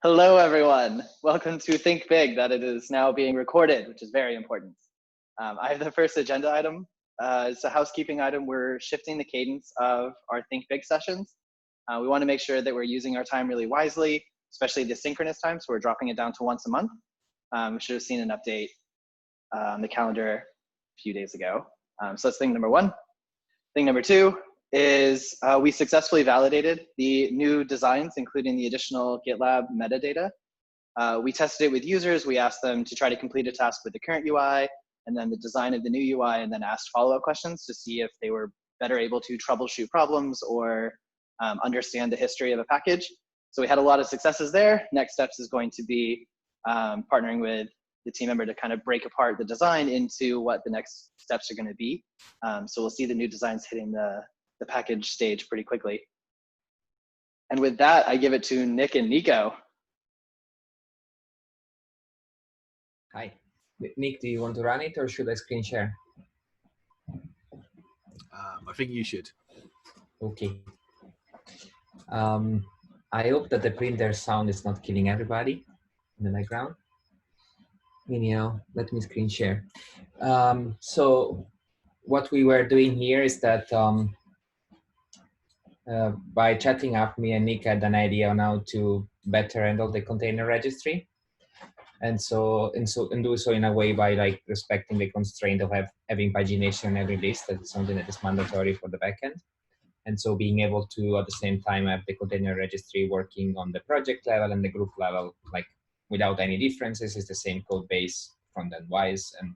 Hello, everyone. Welcome to Think Big, that it is now being recorded, which is very important. I have the first agenda item. It's a housekeeping item. We're shifting the cadence of our Think Big sessions. We want to make sure that we're using our time really wisely, especially the synchronous time, so we're dropping it down to once a month. We should have seen an update on the calendar a few days ago. So that's thing number one. Thing number two is we successfully validated the new designs, including the additional GitLab metadata. We tested it with users. We asked them to try to complete a task with the current UI and then the design of the new UI, and then asked follow-up questions to see if they were better able to troubleshoot problems or understand the history of a package. So we had a lot of successes there. Next steps is going to be partnering with the team member to kind of break apart the design into what the next steps are going to be. So we'll see the new designs hitting the package stage pretty quickly. And with that, I give it to Nick and Nico. Hi. Nick, do you want to run it or should I screen share? I think you should. Okay. I hope that the printer sound is not killing everybody in the background. Anyhow, let me screen share. So what we were doing here is that by chatting up, me and Nick had an idea on how to better handle the container registry. And do so in a way by like respecting the constraint of having pagination in every list. That's something that is mandatory for the backend. And so being able to, at the same time, have the container registry working on the project level and the group level, like without any differences, is the same code base front-end wise and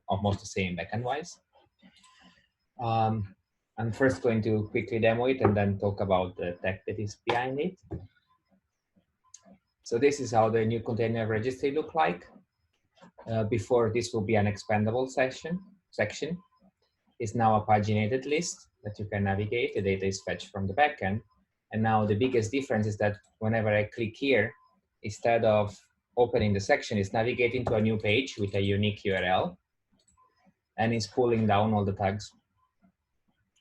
almost the same backend wise. I'm first going to quickly demo it and then talk about the tech that is behind it. So this is how the new container registry look like. Before, this will be an expandable section. It's now a paginated list that you can navigate. The data is fetched from the backend. And now the biggest difference is that whenever I click here, instead of opening the section, it's navigating to a new page with a unique URL. And it's pulling down all the tags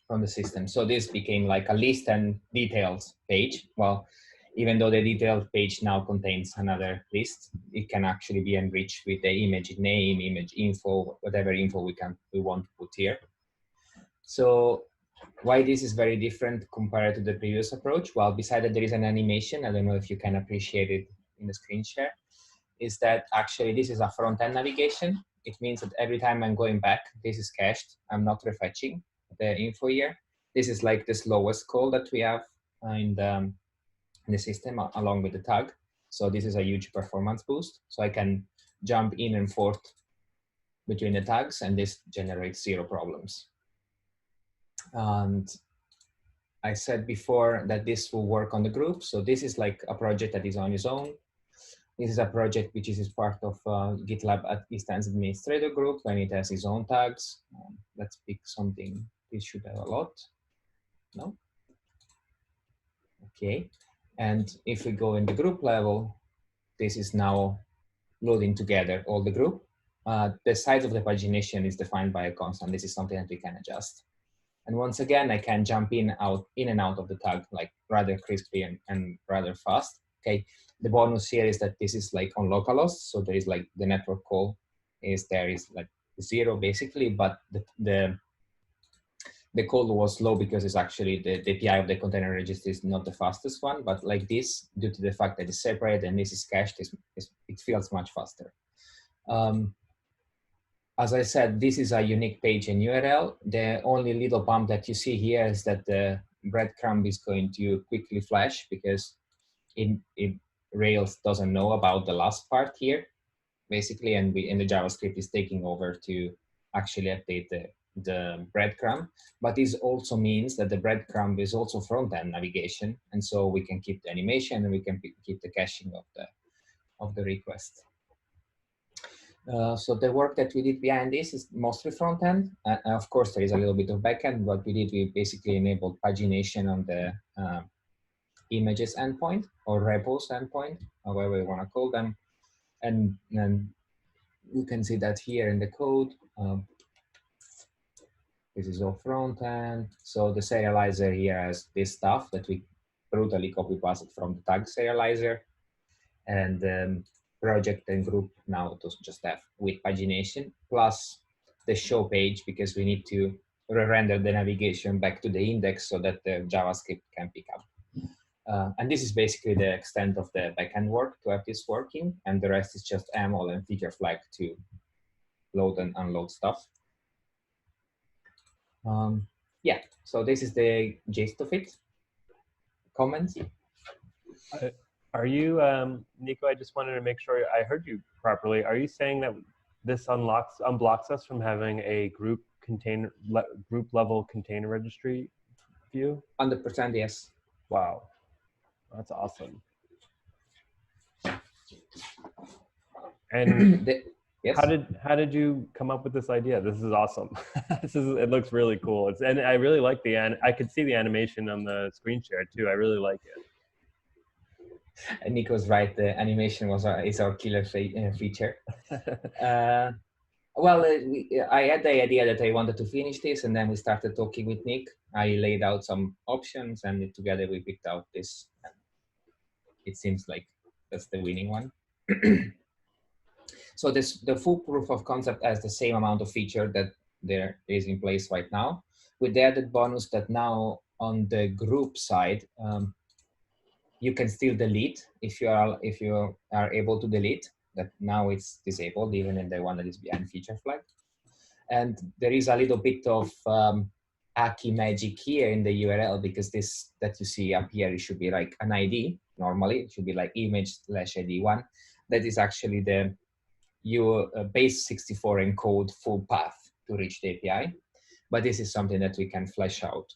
from the system. So this became like a list and details page. Well, even though the detailed page now contains another list, it can actually be enriched with the image name, image info, whatever info we want to put here. So why this is very different compared to the previous approach? Well, besides that there is an animation, I don't know if you can appreciate it in the screen share, is that actually this is a front-end navigation. It means that every time I'm going back, this is cached. I'm not refetching the info here. This is like the slowest call that we have in the system along with the tag. So this is a huge performance boost. So I can jump in and forth between the tags and this generates zero problems. And I said before that this will work on the group. So this is like a project that is on its own. This is a project which is part of GitLab at Instance Administrator group and it has its own tags. Let's pick something. This should have a lot. No? Okay. And if we go in the group level, this is now loading together all the group. The size of the pagination is defined by a constant. This is something that we can adjust. And once again, I can jump in and out of the tag like rather crisply and rather fast. Okay. The bonus here is that this is like on localhost. So there is like the network call is like zero basically, but the call was slow because it's actually the API of the container registry is not the fastest one, but like this, due to the fact that it's separate and this is cached, it feels much faster. As I said, this is a unique page and URL. The only little bump that you see here is that the breadcrumb is going to quickly flash because Rails doesn't know about the last part here, basically, and the JavaScript is taking over to actually update the breadcrumb. But this also means that the breadcrumb is also front-end navigation, and so we can keep the animation and we can keep the caching of the request. So the work that we did behind this is mostly front-end. Of course, there is a little bit of back-end. What we basically enabled pagination on the images endpoint or repos endpoint, however you want to call them. And you can see that here in the code. This is all front-end. So the serializer here has this stuff that we brutally copy-pasted from the tag serializer. and project and group now to just have with pagination, plus the show page, because we need to re-render the navigation back to the index so that the JavaScript can pick up. And this is basically the extent of the backend work to have this working, and the rest is just AML and feature flag to load and unload stuff. Yeah, so this is the gist of it. Comments? Are you, Nico, I just wanted to make sure I heard you properly. Are you saying that this unblocks us from having a group level container registry view? 100% yes. Wow, that's awesome. And yes. how did you come up with this idea? This is awesome. It looks really cool. And I really like I could see the animation on the screen share too. I really like it. Nico's right. The animation is our killer feature. Well, I had the idea that I wanted to finish this, and then we started talking with Nick. I laid out some options, and together we picked out this. It seems like that's the winning one. So the full proof of concept has the same amount of feature that there is in place right now, with the added bonus that now on the group side, you can still delete if you are able to delete. That now it's disabled even in the one that is behind feature flag. And there is a little bit of Aki magic here in the URL, because this that you see up here, it should be like an ID. Normally it should be like image/ID1. That is actually the base 64 encode full path to reach the API. But this is something that we can flesh out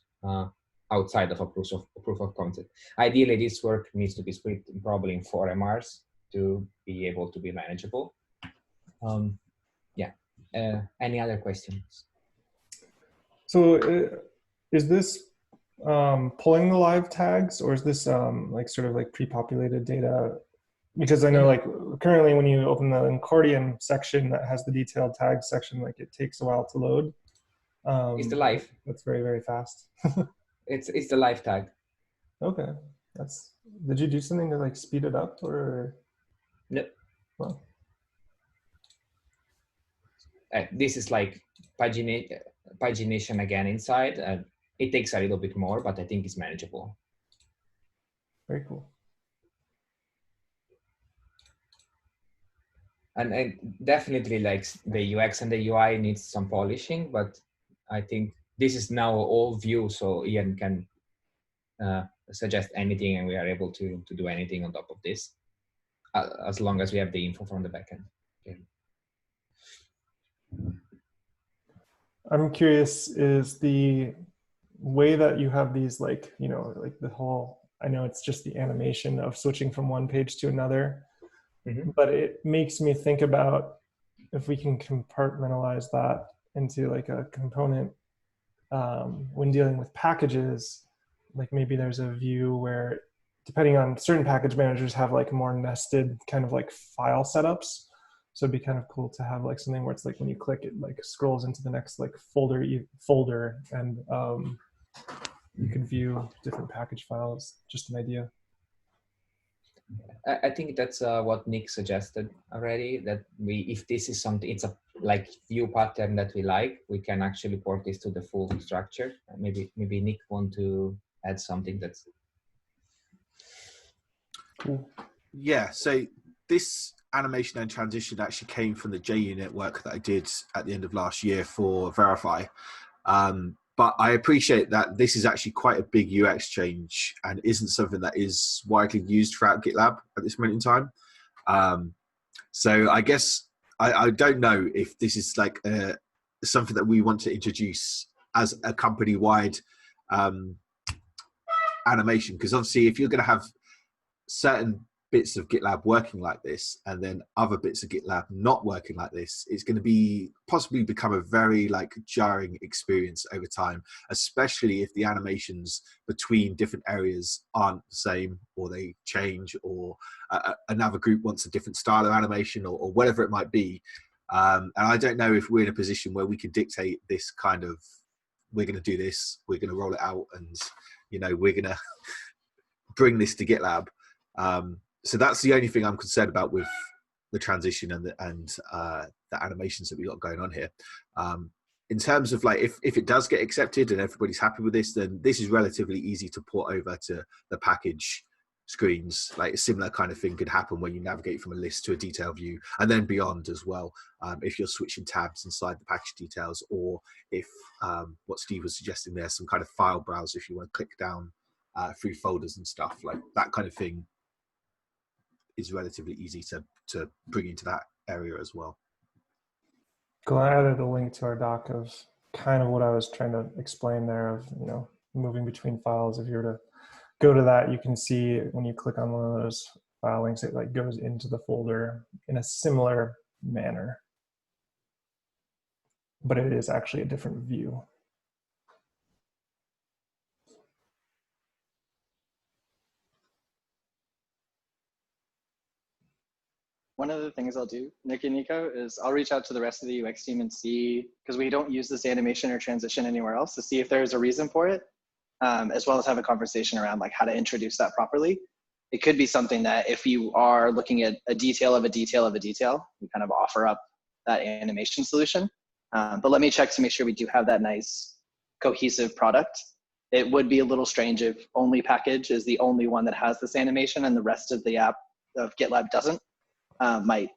outside of a proof of concept. Ideally, this work needs to be split probably in 4 MRs to be able to be manageable. Yeah. Any other questions? So is this pulling the live tags, or is this like sort of like pre-populated data? Because I know like currently when you open the Encordium section that has the detailed tag section, like it takes a while to load. It's the live. That's very, very fast. It's the live tag. Okay. Did you do something to like speed it up, or? Nope. Well. This is like pagination again inside. It takes a little bit more, but I think it's manageable. Very cool. And definitely like the UX and the UI needs some polishing, but I think this is now all view, so Ian can suggest anything and we are able to do anything on top of this, as long as we have the info from the backend. Okay. I'm curious, is the way that you have these, like, you know, like the whole, I know it's just the animation of switching from one page to another, but it makes me think about if we can compartmentalize that into like a component when dealing with packages. Like maybe there's a view where, depending on certain package managers have like more nested kind of like file setups. So it'd be kind of cool to have like something where it's like when you click it like scrolls into the next like folder and you can view different package files. Just an idea. I think that's what Nick suggested already, that if this is something, it's a like view pattern that we like, we can actually port this to the full structure. Maybe Nick want to add something that's cool. Yeah, so this animation and transition actually came from the JUnit work that I did at the end of last year for Verify. But I appreciate that this is actually quite a big UX change and isn't something that is widely used throughout GitLab at this moment in time. So I guess I don't know if this is like something that we want to introduce as a company-wide animation, because obviously if you're going to have certain bits of GitLab working like this and then other bits of GitLab not working like this, it's going to be possibly become a very like jarring experience over time, especially if the animations between different areas aren't the same, or they change, or another group wants a different style of animation, or whatever it might be. And I don't know if we're in a position where we can dictate this kind of, we're going to do this, we're going to roll it out, and you know, we're going to bring this to GitLab. so that's the only thing I'm concerned about with the transition and the animations that we got going on here. In terms of like, if it does get accepted and everybody's happy with this, then this is relatively easy to port over to the package screens. Like a similar kind of thing could happen when you navigate from a list to a detail view and then beyond as well. If you're switching tabs inside the package details, or if what Steve was suggesting there, some kind of file browser, if you want to click down through folders and stuff, like that kind of thing is relatively easy to bring into that area as well. Cool. I added a link to our doc of kind of what I was trying to explain there of, you know, moving between files. If you were to go to that, you can see when you click on one of those file links, it like goes into the folder in a similar manner, but it is actually a different view. One of the things I'll do, Nick and Nico, is I'll reach out to the rest of the UX team and see, because we don't use this animation or transition anywhere else, to see if there's a reason for it, as well as have a conversation around like how to introduce that properly. It could be something that if you are looking at a detail of a detail of a detail, we kind of offer up that animation solution. But let me check to make sure we do have that nice cohesive product. It would be a little strange if only package is the only one that has this animation and the rest of the app of GitLab doesn't. Might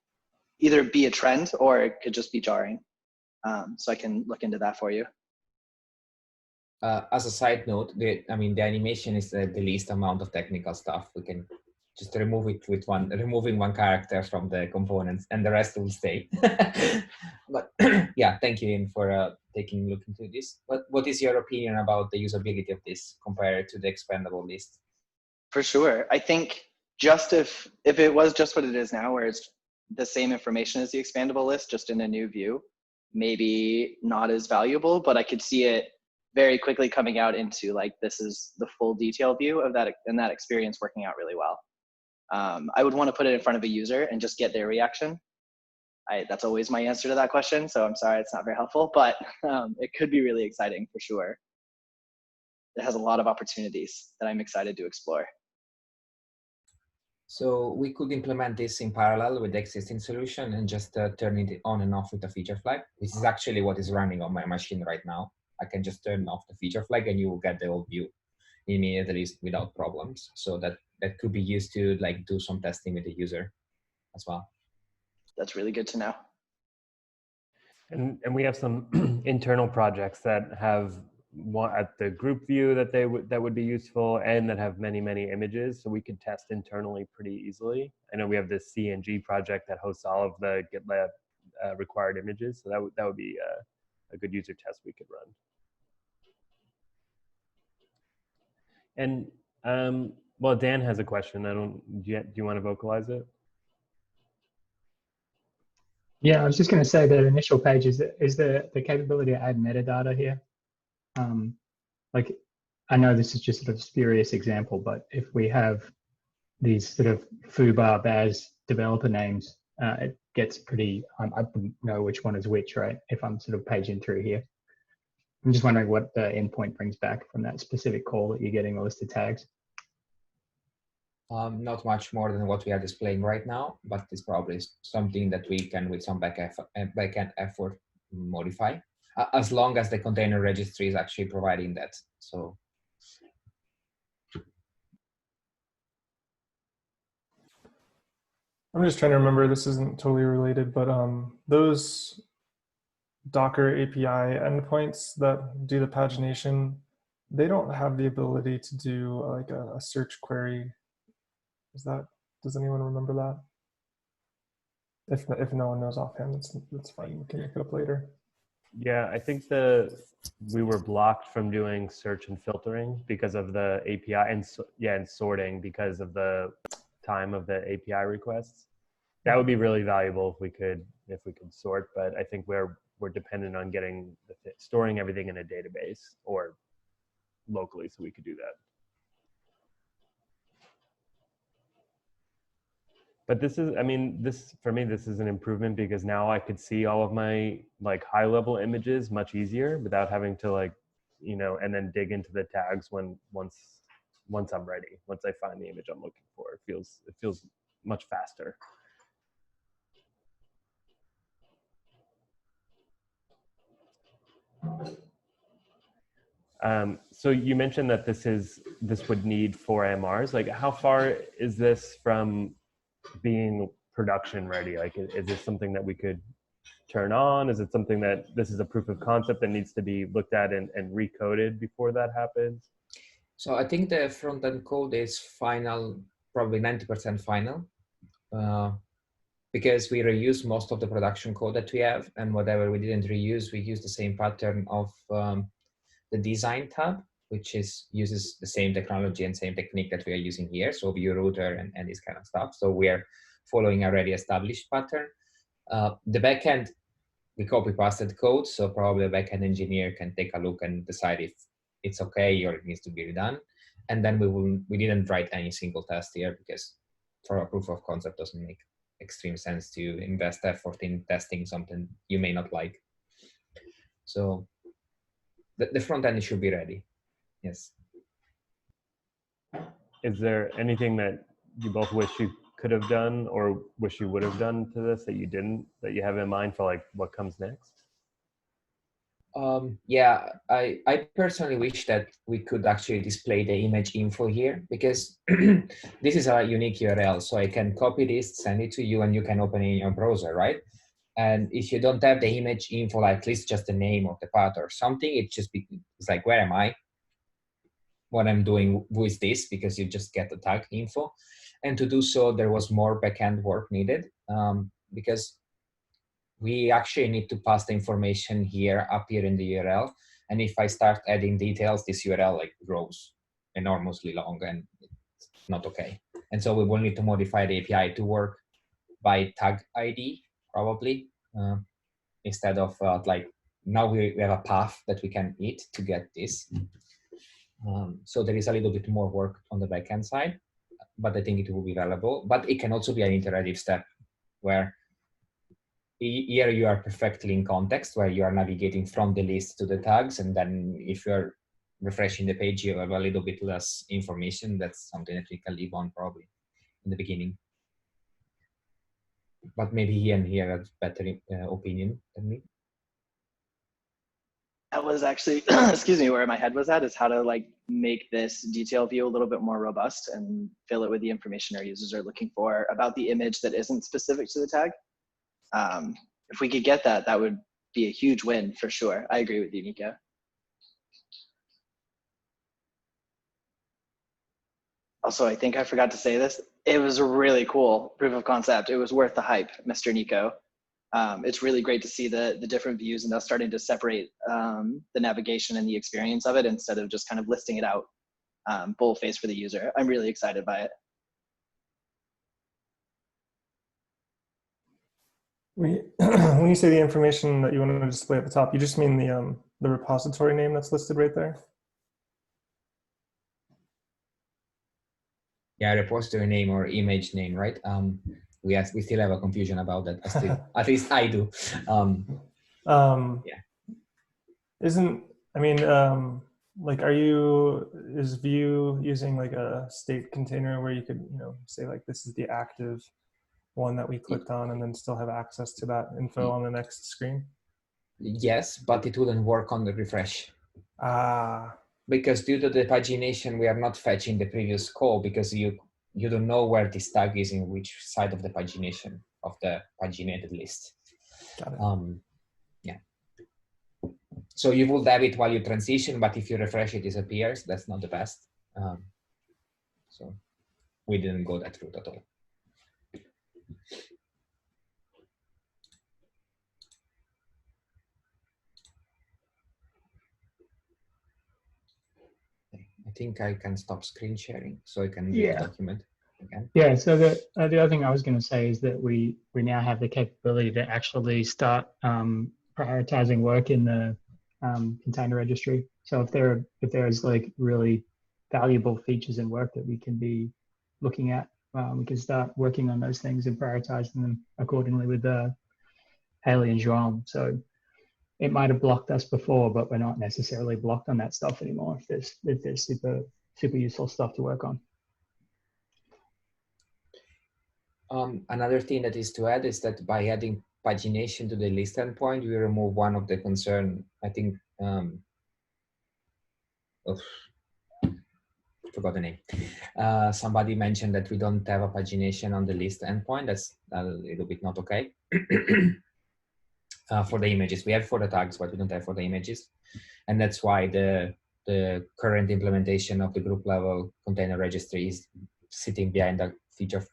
either be a trend or it could just be jarring. So I can look into that for you. As a side note, the animation is the least amount of technical stuff. We can just remove it with removing one character from the components, and the rest will stay. But yeah, thank you, Ian, for taking a look into this. What is your opinion about the usability of this compared to the expandable list? For sure. I think just if it was just what it is now, where it's the same information as the expandable list, just in a new view, maybe not as valuable, but I could see it very quickly coming out into like, this is the full detail view of that, and that experience working out really well. I would want to put it in front of a user and just get their reaction. That's always my answer to that question, so I'm sorry it's not very helpful, but it could be really exciting for sure. It has a lot of opportunities that I'm excited to explore. So we could implement this in parallel with the existing solution and just turn it on and off with the feature flag. This is actually what is running on my machine right now. I can just turn off the feature flag and you will get the old view immediately without problems. So that could be used to like do some testing with the user as well. That's really good to know. And we have some internal projects that have one at the group view that would be useful, and that have many images, so we could test internally pretty easily. I know we have this CNG project that hosts all of the GitLab required images, so that would be a good user test we could run. And well, Dan has a question. Do you want to vocalize it? Yeah, I was just going to say that initial page is the capability to add metadata here. Like, I know this is just sort of a spurious example, but if we have these sort of foobar Baz developer names, it gets pretty, I wouldn't know which one is which, right? If I'm sort of paging through here. I'm just wondering what the endpoint brings back from that specific call that you're getting a list of tags. Not much more than what we are displaying right now, but it's probably something that we can, with some backend effort, modify, as long as the container registry is actually providing that. So. I'm just trying to remember, this isn't totally related, but those Docker API endpoints that do the pagination, they don't have the ability to do like a search query. Does anyone remember that? If no one knows offhand, that's fine. We can look it up later. Yeah, I think we were blocked from doing search and filtering because of the API, and sorting because of the time of the API requests. That would be really valuable if we could sort, but I think we're dependent on storing everything in a database or locally, so we could do that. But this is, I mean, for me, this is an improvement because now I could see all of my like high level images much easier without having to like, and then dig into the tags once once I'm ready, once I find the image I'm looking for. It feels much faster. So you mentioned that this would need 4 MRs. Like, how far is this from being production ready? Like, is this something that we could turn on? Is it something that this is a proof of concept that needs to be looked at and recoded before that happens? So I think the front-end code is final, probably 90% final, because we reuse most of the production code that we have, and whatever we didn't reuse, we use the same pattern of the design tab, which uses the same technology and same technique that we are using here. So view router and this kind of stuff. So we are following a already established pattern. The backend, we copy pasted code. So probably a backend engineer can take a look and decide if it's okay or it needs to be redone. And then we didn't write any single test here because for a proof of concept doesn't make extreme sense to invest effort in testing something you may not like. So the front end should be ready. Yes. Is there anything that you both wish you could have done or wish you would have done to this that you didn't, that you have in mind for like what comes next? Yeah, I personally wish that we could actually display the image info here, because this is a unique URL. So I can copy this, send it to you, and you can open it in your browser, right? And if you don't have the image info, like at least just the name of the path or something, it's like, where am I? What I'm doing, who is this? Because you just get the tag info. And to do so, there was more backend work needed, because we actually need to pass the information here up here in the URL. And if I start adding details, this URL like grows enormously long, and it's not okay. And so we will need to modify the API to work by tag ID, probably, instead of like, now we have a path that we can eat to get this. So there is a little bit more work on the backend side, but I think it will be valuable. But it can also be an iterative step where here you are perfectly in context, where you are navigating from the list to the tags. And then if you're refreshing the page, you have a little bit less information. That's something that we can leave on probably in the beginning. But maybe Ian here has better opinion than me. That was actually, excuse me, where my head was at, is how to like make this detail view a little bit more robust and fill it with the information our users are looking for about the image that isn't specific to the tag. If we could get that, that would be a huge win for sure. I agree with you, Nico. Also, I think I forgot to say this. It was a really cool proof of concept. It was worth the hype, Mr. Nico. It's really great to see the different views and us starting to separate the navigation and the experience of it instead of just kind of listing it out bold-faced for the user. I'm really excited by it. When you say the information that you want to display at the top, you just mean the repository name that's listed right there? Yeah, repository name or image name, right? We still have a confusion about that. At least I do. Yeah. Like, is Vue using like a state container where you could, say like, this is the active one that we clicked on and then still have access to that info on the next screen? Yes, but it wouldn't work on the refresh. Because due to the pagination, we are not fetching the previous call, because you don't know where this tag is in which side of the pagination of the paginated list. Got it. Yeah. So you would have it while you transition, but if you refresh, it disappears. That's not the best. So we didn't go that route at all. I think I can stop screen sharing so I can view the document again. Yeah, so the other thing I was going to say is that we now have the capability to actually start prioritizing work in the container registry. So if there's like really valuable features and work that we can be looking at, we can start working on those things and prioritizing them accordingly with Haley and João. So it might have blocked us before, but we're not necessarily blocked on that stuff anymore if there's super super useful stuff to work on. Another thing that is to add is that by adding pagination to the list endpoint, we remove one of the concern. I think, forgot the name. Somebody mentioned that we don't have a pagination on the list endpoint. That's a little bit not okay. For the images, we have for the tags, but we don't have for the images. And that's why the current implementation of the group level container registry is sitting behind the feature,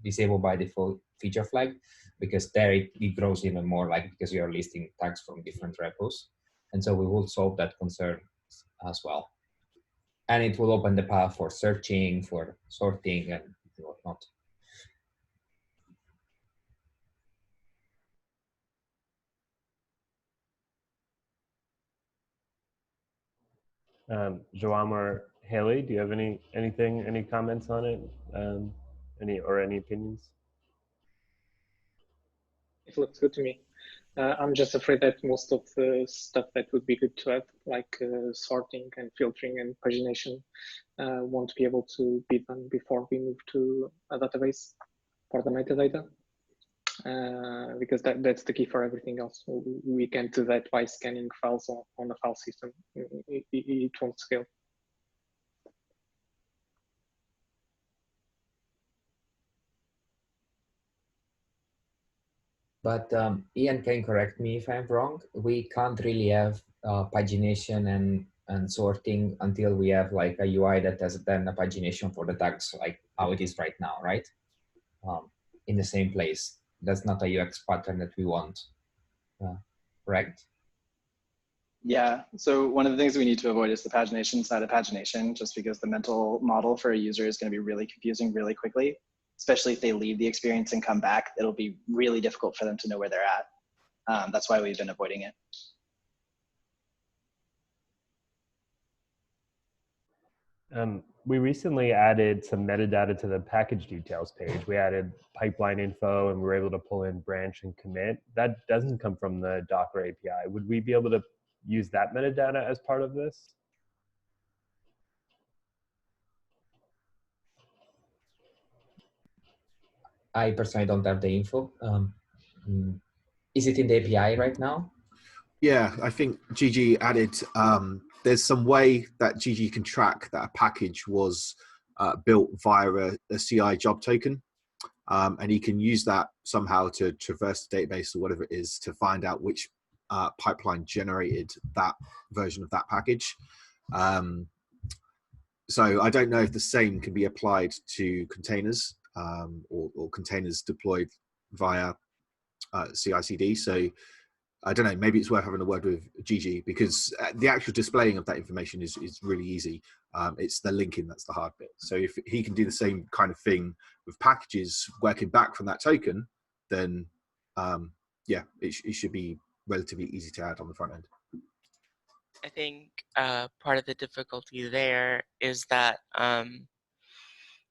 disabled by default feature flag, because there it grows even more, like because we are listing tags from different repos. And so we will solve that concern as well. And it will open the path for searching, for sorting, and whatnot. Joam or Haley, do you have any comments on it? Any opinions? It looks good to me. I'm just afraid that most of the stuff that would be good to have, like sorting and filtering and pagination, won't be able to be done before we move to a database for the metadata, because that's the key for everything else. We can't do that by scanning files on the file system. It won't scale. But Ian can correct me if I'm wrong. We can't really have pagination and sorting until we have like a UI that has then a pagination for the tags, like how it is right now, right? In the same place. That's not a UX pattern that we want, correct? Yeah, so one of the things we need to avoid is the pagination side of pagination, just because the mental model for a user is going to be really confusing really quickly. Especially if they leave the experience and come back, it'll be really difficult for them to know where they're at. That's why we've been avoiding it. We recently added some metadata to the package details page. We added pipeline info and we were able to pull in branch and commit. That doesn't come from the Docker API. Would we be able to use that metadata as part of this? I personally don't have the info. Is it in the API right now? Yeah, I think Gigi added, there's some way that Gigi can track that a package was built via a CI job token. And he can use that somehow to traverse the database or whatever it is to find out which pipeline generated that version of that package. So I don't know if the same can be applied to containers or containers deployed via CI/CD. So I don't know, maybe it's worth having a word with Gigi, because the actual displaying of that information is really easy. It's the linking that's the hard bit. So if he can do the same kind of thing with packages working back from that token, then yeah, it should be relatively easy to add on the front end. I think part of the difficulty there is that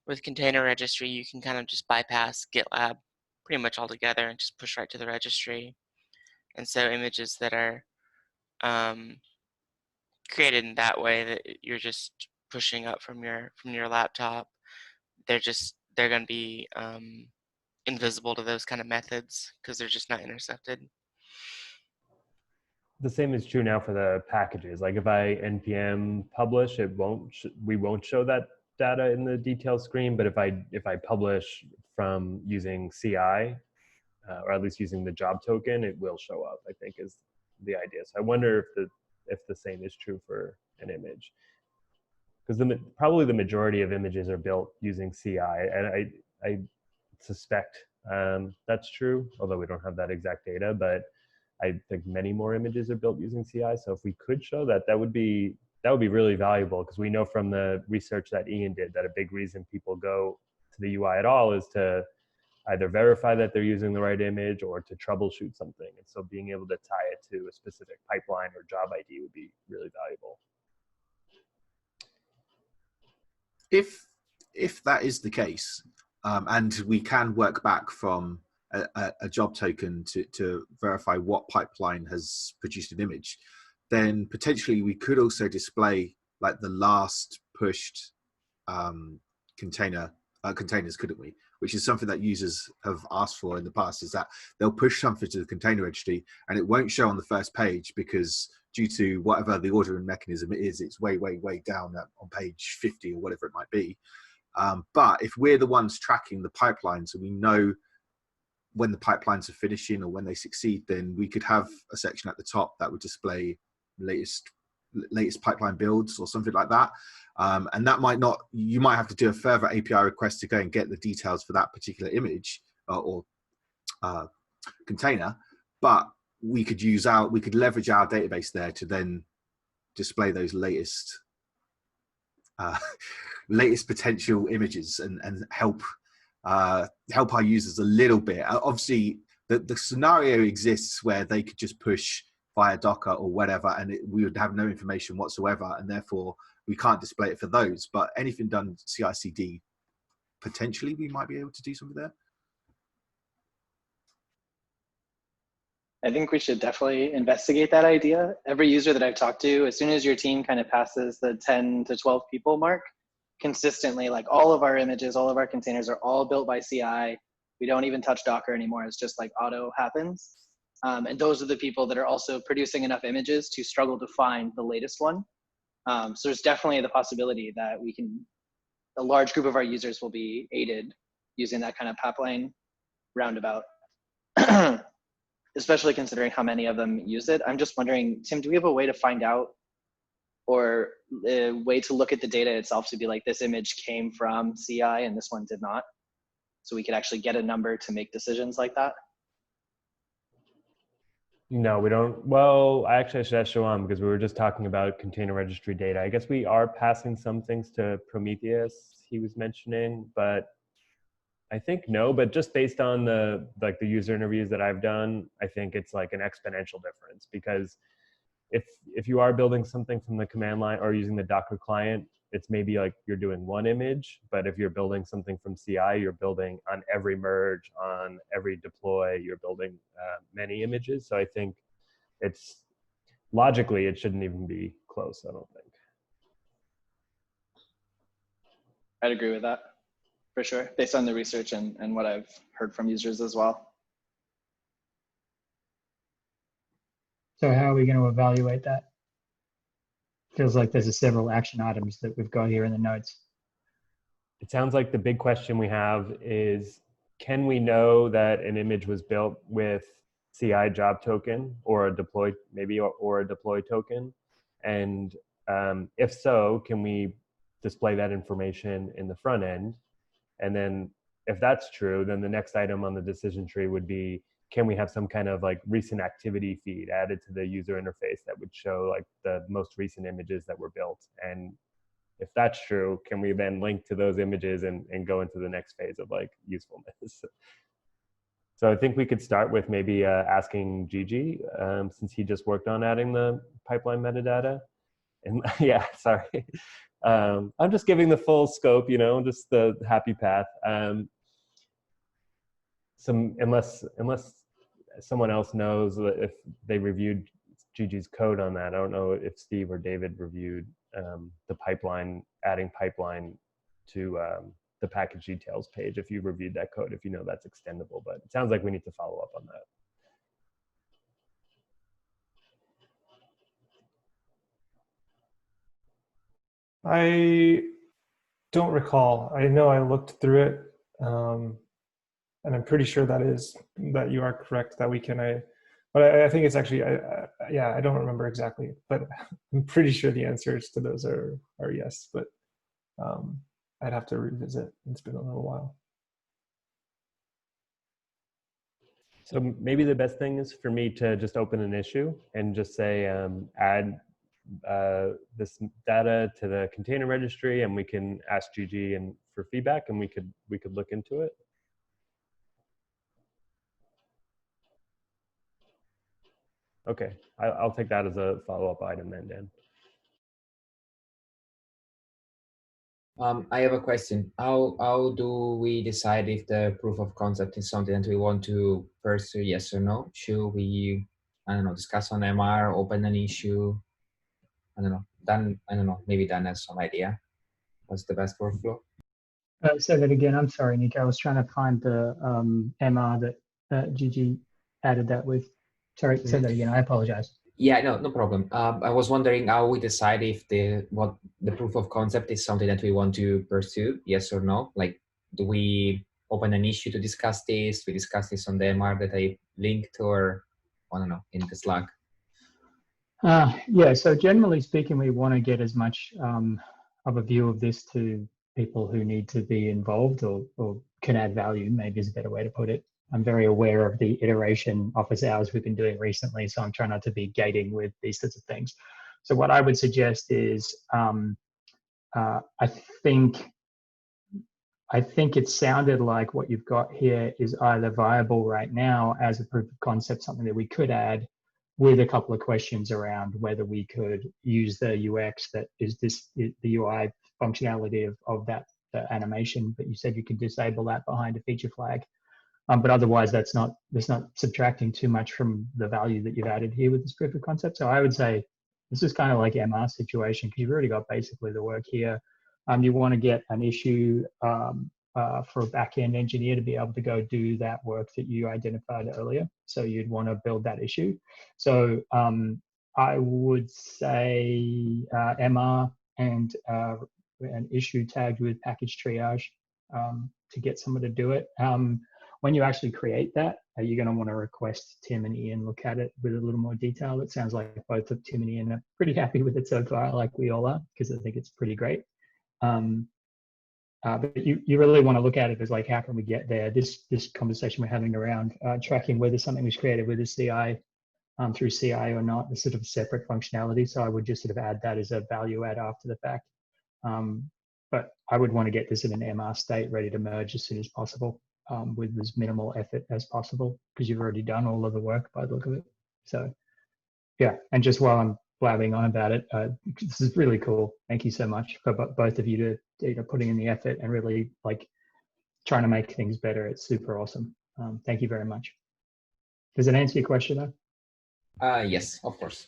with Container Registry, you can kind of just bypass GitLab pretty much altogether and just push right to the registry. And so images that are created in that way, that you're just pushing up from your laptop, they're going to be invisible to those kind of methods because they're just not intercepted. The same is true now for the packages. Like if I npm publish, we won't show that data in the details screen. But if I publish from using CI, or at least using the job token, it will show up, I think is the idea. So I wonder if the same is true for an image, because probably the majority of images are built using CI, and I suspect that's true, although we don't have that exact data, but I think many more images are built using CI. So if we could show that, that would be really valuable, because we know from the research that Ian did that a big reason people go to the UI at all is to either verify that they're using the right image or to troubleshoot something. And so being able to tie it to a specific pipeline or job ID would be really valuable. If that is the case, and we can work back from a job token to verify what pipeline has produced an image, then potentially we could also display like the last pushed containers, couldn't we? Which is something that users have asked for in the past, is that they'll push something to the container registry and it won't show on the first page because due to whatever the ordering mechanism it is, it's way down on page 50 or whatever it might be. But if we're the ones tracking the pipelines and we know when the pipelines are finishing or when they succeed, then we could have a section at the top that would display latest pipeline builds or something like that. And that might not, you might have to do a further API request to go and get the details for that particular image or container, but we could leverage our database there to then display those latest potential images and help our users a little bit. Obviously, the scenario exists where they could just push via Docker or whatever, and we would have no information whatsoever, and therefore we can't display it for those. But anything done CI/CD, potentially we might be able to do something there. I think we should definitely investigate that idea. Every user that I've talked to, as soon as your team kind of passes the 10 to 12 people mark, consistently, like all of our images, all of our containers are all built by CI. We don't even touch Docker anymore. It's just like auto happens. And those are the people that are also producing enough images to struggle to find the latest one. So there's definitely the possibility that a large group of our users will be aided using that kind of pipeline roundabout. Especially considering how many of them use it. I'm just wondering, Tim, do we have a way to find out, or a way to look at the data itself to be like, this image came from CI and this one did not? So we could actually get a number to make decisions like that? No, we don't. Well, I should ask Shoam because we were just talking about container registry data. I guess we are passing some things to Prometheus, he was mentioning, but I think no, but just based on the user interviews that I've done, I think it's like an exponential difference, because if you are building something from the command line or using the Docker client, it's maybe like you're doing one image, but if you're building something from CI, you're building on every merge, on every deploy, you're building many images. So I think it's logically, it shouldn't even be close, I don't think. I'd agree with that, for sure, based on the research and what I've heard from users as well. So how are we going to evaluate that? Feels like there's several action items that we've got here in the notes. It sounds like the big question we have is, can we know that an image was built with CI job token or a deploy, maybe, or a deploy token? And if so, can we display that information in the front end? And then if that's true, then the next item on the decision tree would be, can we have some kind of like recent activity feed added to the user interface that would show like the most recent images that were built? And if that's true, can we then link to those images and go into the next phase of like usefulness? So I think we could start with maybe asking Gigi, since he just worked on adding the pipeline metadata. And yeah, sorry. I'm just giving the full scope, you know, just the happy path. Unless someone else knows if they reviewed Gigi's code on that. I don't know if Steve or David reviewed the pipeline, adding pipeline to the package details page, if you reviewed that code, if you know that's extendable, but it sounds like we need to follow up on that. I don't recall. I know I looked through it, and I'm pretty sure that you are correct, that we can. But I think it's actually, yeah, I don't remember exactly, but I'm pretty sure the answers to those are yes. But I'd have to revisit. It's been a little while. So maybe the best thing is for me to just open an issue and just say add this data to the container registry, and we can ask Gigi and for feedback, and we could look into it. Okay, I'll take that as a follow-up item then, Dan. I have a question. How do we decide if the proof of concept is something that we want to pursue, yes or no? Should we, I don't know, discuss on MR, open an issue? I don't know. Dan, I don't know, maybe Dan has some idea. What's the best workflow? Say that again. I'm sorry, Nico. I was trying to find the MR that Gigi added that with. Sorry, say that again. I apologize. Yeah, no problem. I was wondering how we decide if the proof of concept is something that we want to pursue, yes or no. Like, do we open an issue to discuss this? We discuss this on the MR that I linked, or I don't know, in the Slack. Yeah. So generally speaking, we want to get as much of a view of this to people who need to be involved or can add value. Maybe is a better way to put it. I'm very aware of the iteration office hours we've been doing recently, so I'm trying not to be gating with these sorts of things. So what I would suggest is, I think it sounded like what you've got here is either viable right now as a proof of concept, something that we could add, with a couple of questions around whether we could use the UX that is the UI functionality of that animation. But you said you could disable that behind a feature flag. But otherwise, that's not subtracting too much from the value that you've added here with this proof of concept. So I would say this is kind of like MR situation, because you've already got basically the work here. You want to get an issue for a back-end engineer to be able to go do that work that you identified earlier. So you'd want to build that issue. So I would say MR and an issue tagged with package triage to get someone to do it. When you actually create that, you're going to want to request Tim and Ian look at it with a little more detail. It sounds like both of Tim and Ian are pretty happy with it so far, like we all are, because I think it's pretty great. But you really want to look at it as like, how can we get there? This conversation we're having around tracking whether something was created with a CI through CI or not, is sort of a separate functionality. So I would just sort of add that as a value add after the fact. But I would want to get this in an MR state ready to merge as soon as possible with as minimal effort as possible, because you've already done all of the work by the look of it. So yeah, and just while I'm blabbing on about it, this is really cool. Thank you so much for both of you to putting in the effort and really like trying to make things better. It's super awesome. Thank you very much. Does it answer your question though? Yes, of course.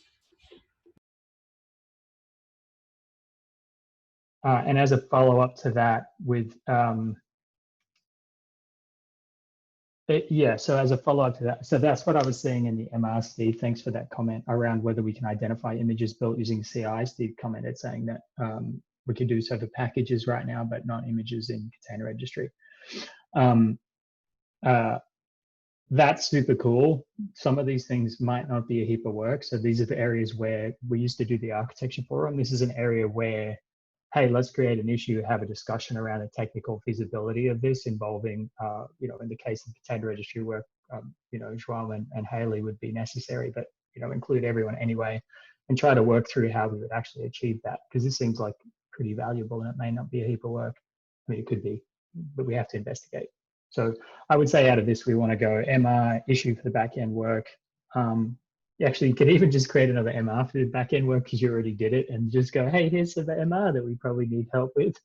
And as a follow-up to that, with so as a follow-up to that, so that's what I was seeing in the MRC. Thanks for that comment around whether we can identify images built using CI. Steve commented saying that we can do so for packages right now, but not images in Container Registry. That's super cool. Some of these things might not be a heap of work. So these are the areas where we used to do the architecture forum. This is an area where, hey, let's create an issue, have a discussion around the technical feasibility of this involving, in the case of Container Registry work, Joao and Haley would be necessary, but, include everyone anyway, and try to work through how we would actually achieve that, because this seems like pretty valuable and it may not be a heap of work. I mean, it could be, but we have to investigate. So I would say out of this, we want to go MR issue for the back-end work. Actually, you could even just create another MR for the back-end work because you already did it, and just go, hey, here's the MR that we probably need help with.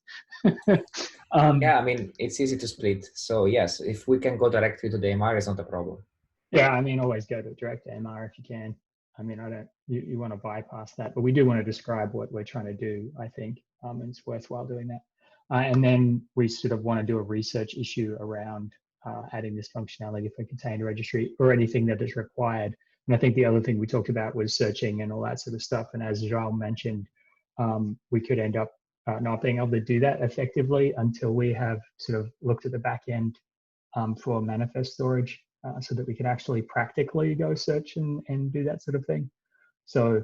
Yeah, I mean, it's easy to split. So yes, if we can go directly to the MR, it's not a problem. Yeah, I mean, always go to direct to MR if you can. I mean, you want to bypass that, but we do want to describe what we're trying to do, I think, and it's worthwhile doing that. And then we sort of want to do a research issue around adding this functionality for Container Registry or anything that is required. And I think the other thing we talked about was searching and all that sort of stuff. And as Joao mentioned, we could end up not being able to do that effectively until we have sort of looked at the back end for manifest storage so that we can actually practically go search and do that sort of thing. So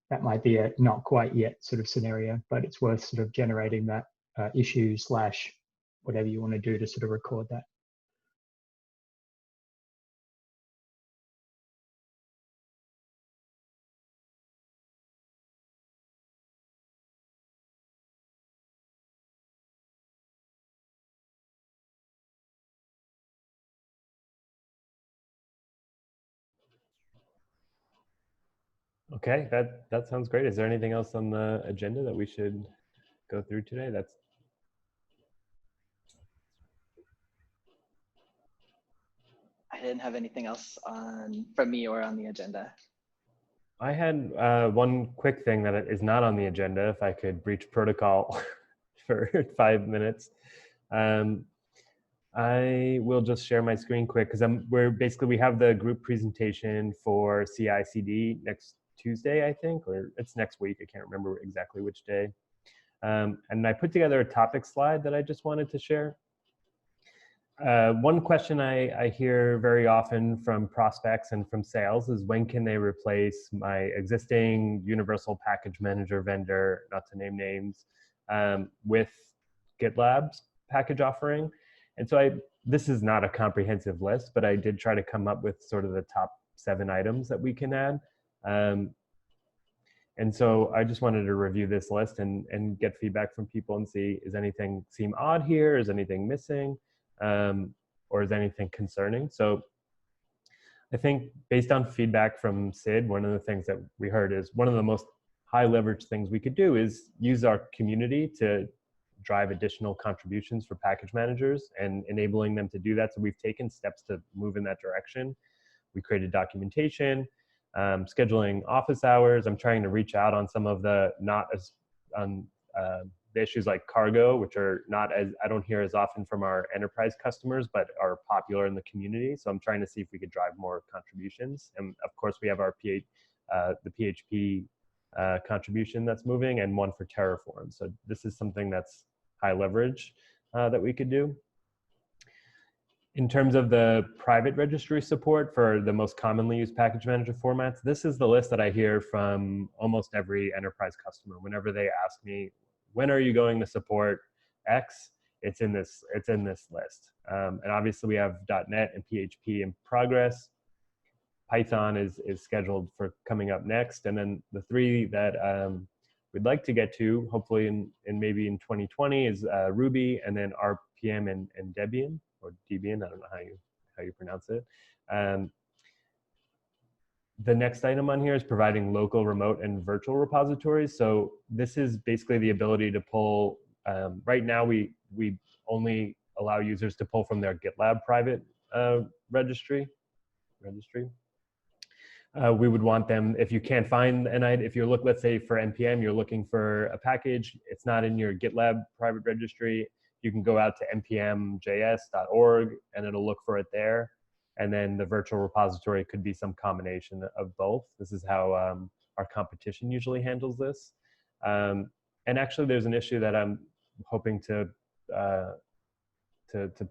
that might be a not quite yet sort of scenario, but it's worth sort of generating that issue / whatever you want to do to sort of record that. Okay, that sounds great. Is there anything else on the agenda that we should go through today? I didn't have anything else from me or on the agenda. I had one quick thing that is not on the agenda, if I could breach protocol. for 5 minutes. I will just share my screen quick because we have the group presentation for CI/CD next Tuesday, I think, or it's next week. I can't remember exactly which day. And I put together a topic slide that I just wanted to share. One question I hear very often from prospects and from sales is, when can they replace my existing universal package manager vendor, not to name names, with GitLab's package offering? And so this is not a comprehensive list, but I did try to come up with sort of the top 7 items that we can add. And so I just wanted to review this list and get feedback from people and see, is anything seem odd here? Is anything missing? Or is anything concerning? So I think based on feedback from Sid, one of the things that we heard is one of the most high leverage things we could do is use our community to drive additional contributions for package managers and enabling them to do that. So we've taken steps to move in that direction. We created documentation, scheduling office hours. I'm trying to reach out on some of the the issues like cargo, which are not as, I don't hear as often from our enterprise customers, but are popular in the community. So I'm trying to see if we could drive more contributions. And of course we have our the PHP contribution that's moving, and one for Terraform. So this is something that's high leverage that we could do. In terms of the private registry support for the most commonly used package manager formats, this is the list that I hear from almost every enterprise customer. Whenever they ask me, when are you going to support X? It's in this list. And obviously we have .NET and PHP in progress. Python is scheduled for coming up next. And then the 3 that we'd like to get to, hopefully in maybe in 2020, is Ruby, and then RPM and Debian, or Debian, I don't know how you pronounce it. The next item on here is providing local, remote, and virtual repositories. So this is basically the ability to pull, right now we only allow users to pull from their GitLab private registry. We would want them, if you can't find an item, if you're let's say for NPM, you're looking for a package, it's not in your GitLab private registry, you can go out to npmjs.org and it'll look for it there. And then the virtual repository could be some combination of both. This is how our competition usually handles this. And actually there's an issue that I'm hoping to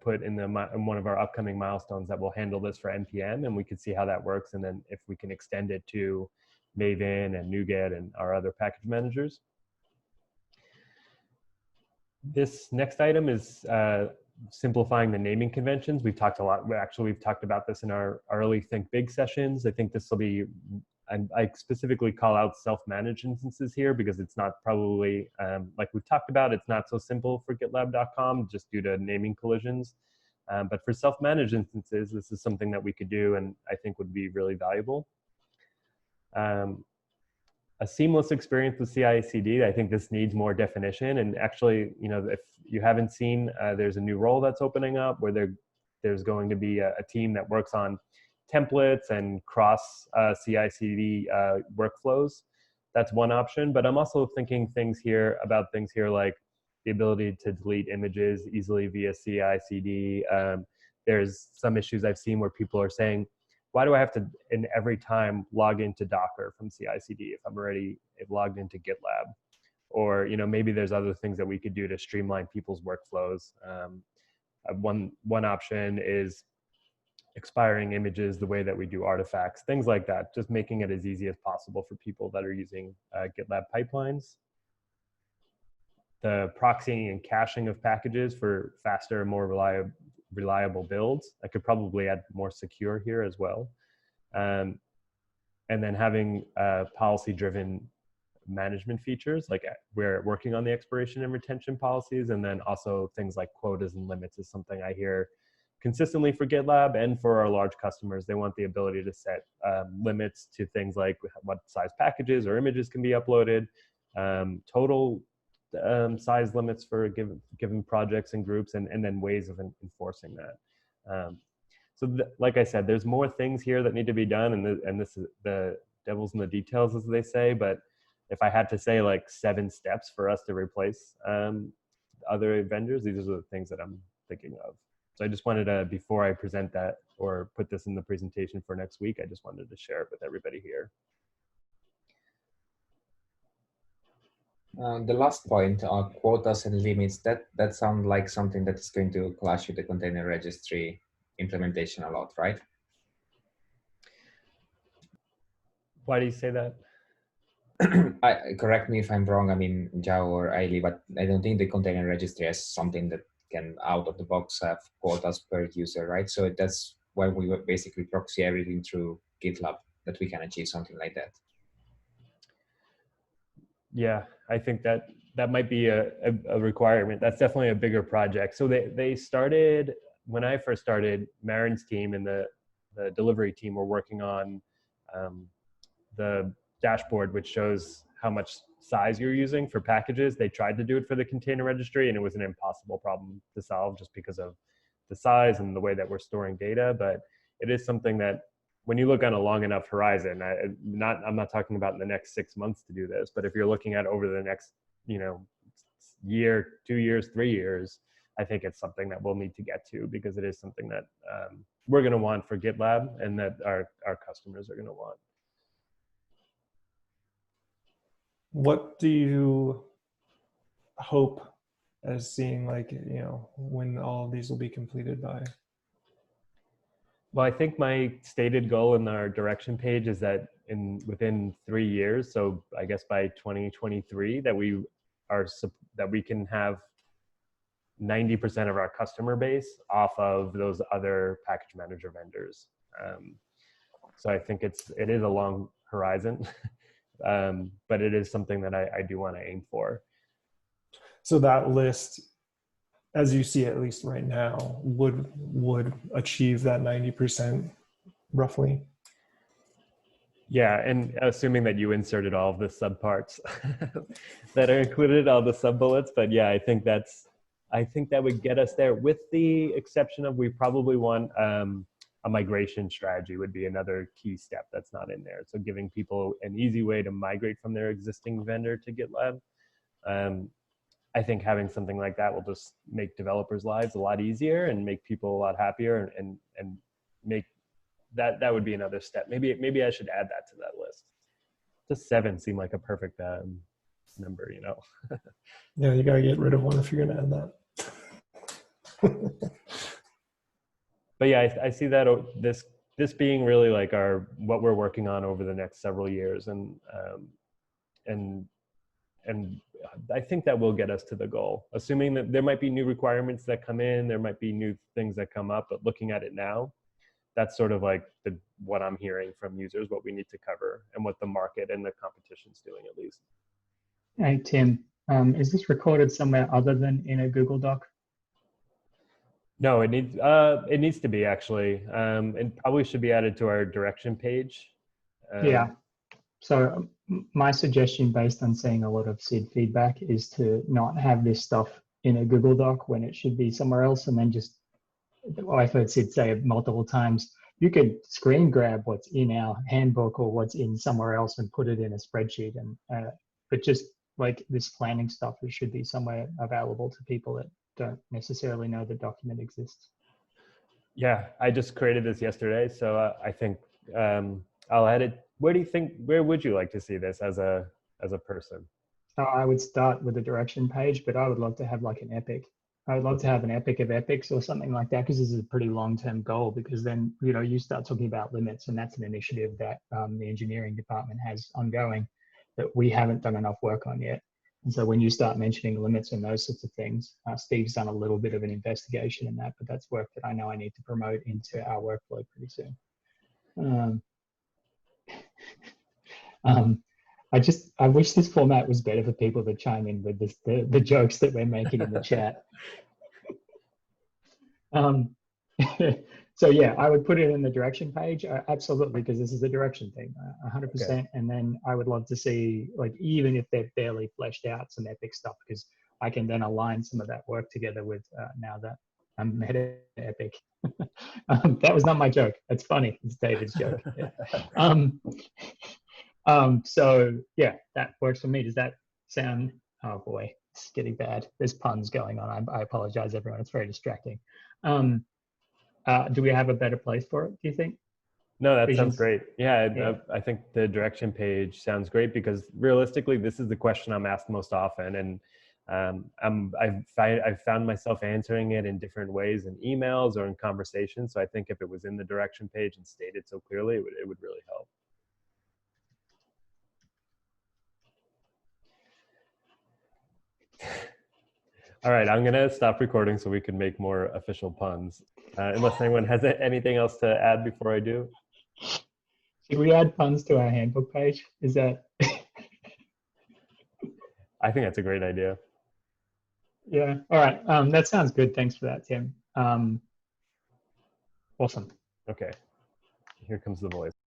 put in one of our upcoming milestones that will handle this for NPM, and we can see how that works, and then if we can extend it to Maven and NuGet and our other package managers. This next item is simplifying the naming conventions. We've talked a lot, we've talked about this in our early Think Big sessions. I think this will be, I specifically call out self-managed instances here because it's not probably, like we've talked about, it's not so simple for GitLab.com just due to naming collisions. But for self-managed instances, this is something that we could do and I think would be really valuable. A seamless experience with CI/CD, I think this needs more definition. And actually, you know, if you haven't seen, there's a new role that's opening up where there's going to be a team that works on templates and cross CI/CD workflows. That's one option, but I'm also thinking about things here like the ability to delete images easily via CI/CD. There's some issues I've seen where people are saying, why do I have to, in every time, log into Docker from CI/CD if I'm already logged into GitLab? Or, you know, maybe there's other things that we could do to streamline people's workflows. One option is expiring images the way that we do artifacts, things like that, just making it as easy as possible for people that are using GitLab pipelines. The proxying and caching of packages for faster and more reliable builds. I could probably add more secure here as well. And then having policy-driven management features, like we're working on the expiration and retention policies, and then also things like quotas and limits is something I hear consistently for GitLab and for our large customers. They want the ability to set limits to things like what size packages or images can be uploaded, total size limits for given projects and groups, and then ways of enforcing that. Like I said, there's more things here that need to be done, and this is the devil's in the details, as they say. But if I had to say like 7 steps for us to replace other vendors, these are the things that I'm thinking of. So I just wanted to, before I present that or put this in the presentation for next week, I just wanted to share it with everybody here. The last point, quotas and limits, that sounds like something that is going to clash with the container registry implementation a lot, right? Why do you say that? Correct me if I'm wrong, I mean, Jao or Ailey, but I don't think the container registry has something that can out of the box have quotas per user, right? So that's why we basically proxy everything through GitLab, that we can achieve something like that. Yeah, I think that might be a requirement. That's definitely a bigger project. So they started, when I first started, Marin's team and the delivery team were working on the dashboard, which shows how much size you're using for packages. They tried to do it for the container registry, and it was an impossible problem to solve just because of the size and the way that we're storing data. But it is something that, when you look on a long enough horizon, I'm not talking about in the next 6 months to do this, but if you're looking at over the next, year, 2 years, 3 years, I think it's something that we'll need to get to, because it is something that we're going to want for GitLab, and that our customers are going to want. What do you hope as seeing, like, when all of these will be completed by? Well, I think my stated goal in our direction page is that within 3 years, so I guess by 2023, that we can have 90% of our customer base off of those other package manager vendors. So I think it is a long horizon, but it is something that I do want to aim for. So that list, as you see it, at least right now, would achieve that 90% roughly? Yeah, and assuming that you inserted all of the subparts that are included, all the sub bullets. But yeah, I think that would get us there, with the exception of, we probably want a migration strategy would be another key step that's not in there. So giving people an easy way to migrate from their existing vendor to GitLab. I think having something like that will just make developers' lives a lot easier and make people a lot happier, and make that would be another step. Maybe I should add that to that list. Just 7 seemed like a perfect number, Yeah, you gotta get rid of one if you're gonna add that. But yeah, I see that this being really like what we're working on over the next several years, and I think that will get us to the goal, assuming that there might be new requirements that come in, there might be new things that come up, but looking at it now, that's sort of like what I'm hearing from users, what we need to cover, and what the market and the competition's doing, at least. Hey, Tim, is this recorded somewhere other than in a Google Doc? No, it needs to be, actually. It probably should be added to our direction page. Yeah. So my suggestion, based on seeing a lot of SID feedback, is to not have this stuff in a Google Doc when it should be somewhere else, and then just, well, I've heard Sid say it multiple times, you could screen grab what's in our handbook or what's in somewhere else and put it in a spreadsheet. But just like this planning stuff, it should be somewhere available to people that don't necessarily know the document exists. Yeah, I just created this yesterday, so I think I'll add it. Where would you like to see this as a person? I would start with the direction page, but I would love to have like an epic. I would love to have an epic of epics or something like that, because this is a pretty long-term goal, because then, you start talking about limits, and that's an initiative that the engineering department has ongoing that we haven't done enough work on yet. And so when you start mentioning limits and those sorts of things, Steve's done a little bit of an investigation in that, but that's work that I know I need to promote into our workflow pretty soon. I wish this format was better for people to chime in with the jokes that we're making in the chat. So yeah, I would put it in the direction page, absolutely, because this is a direction thing, 100%. Okay. And then I would love to see, like, even if they're barely fleshed out, some epic stuff, because I can then align some of that work together with now that I'm meta epic. That was not my joke. That's funny. It's David's joke. Yeah. So yeah, that works for me. Does that sound? Oh boy, It's getting bad. There's puns going on. I apologize, everyone. It's very distracting. Do we have a better place for it, do you think? No, that Visions? sounds great. Yeah, Yeah. I think the direction page sounds great because realistically, this is the question I'm asked most often, and I've found myself answering it in different ways in emails or in conversations. So I think if it was in the direction page and stated so clearly, it would really help. All right, I'm gonna stop recording so we can make more official puns. Unless anyone has anything else to add before I do. Should we add puns to our handbook page? Is that? I think that's a great idea. Yeah. All right. That sounds good. Thanks for that, Tim. Awesome. Okay. Here comes the voice.